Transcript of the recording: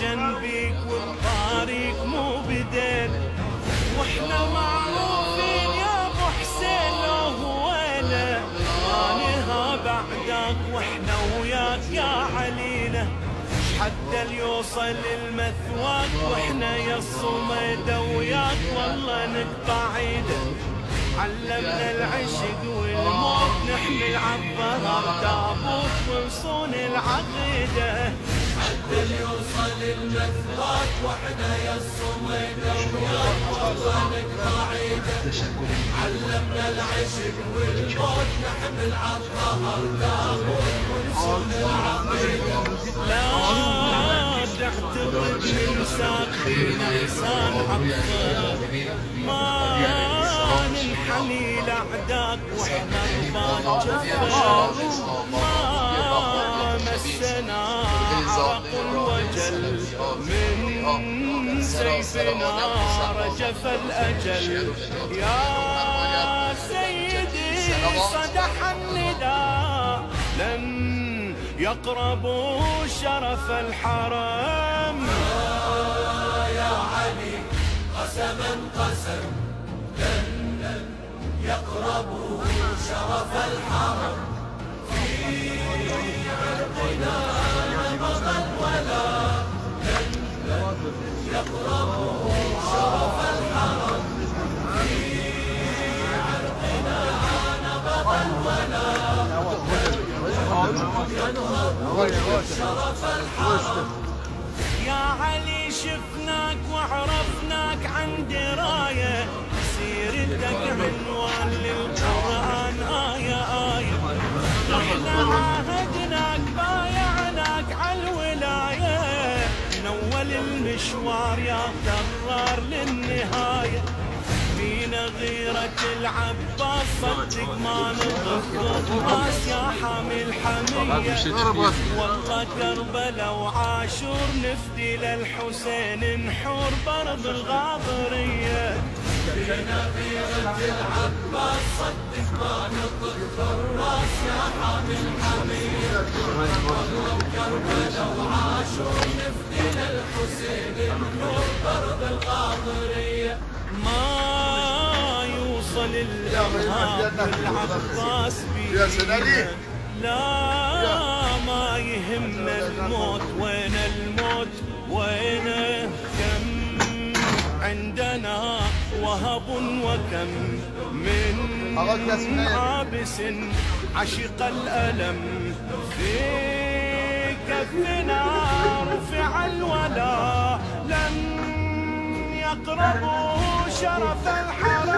جنبيك وبطاريك مو بديل، واحنا معروفين يا ابو حسين لو هوينا ما نهاب اعداك واحنا وياك يا علينا، حتى ليوصل المثواك واحنا يا الصميدة وياك والله نقطع ايده، علمنا العشق والموت نحمل عالظهر تابوت ونصون العقيده، حتى ليوصل المثواك واحنا يا الصميدة وياك والله نقطع ايده، علمنا العشق والموت نحمل عالظهر تابوت ونصون العقيده، لا تعتقد من ساقينا انسان عطر ما ننحني لاعداك واحنا رفاق جفا، ما مسنا عرق الوجل من سيفنا رجف الاجل، يا سيدي صدح النداء لن يقربوا شرف الحرم، يا علي قسما قسم لن يقربوا شرف الحرم، في عرقنا نبضا ولا لن يقربوا شرف الحرم، في عرقنا نبضا ولا شرف الحرم، يا علي شفناك وعرفناك عن دراية، سيرتك عنوان للقرآن آية آية، احنا عاهدناك بايعناك عالولاية، من أول المشوار يا كرار للنهاية، فينا غيرة العباس صدق ما نطق راس يا حامل حمية، والله كربلاء وعاشور نفدي للحسين نحور برض الغاضرية، فينا غيرة العباس صدق ما نطق راس يا حامل حمية، والله كربلاء وعاشور نفدي للحسين نحور برض الغاضرية، ما يوصل الإرهاب والعباس بينا، لا ما يهمنا الموت وين الموت وينه، كم عندنا وهب وكم من عابس عشق الألم، في كفنا رفع الولا لن يقربوا شرف الحرم.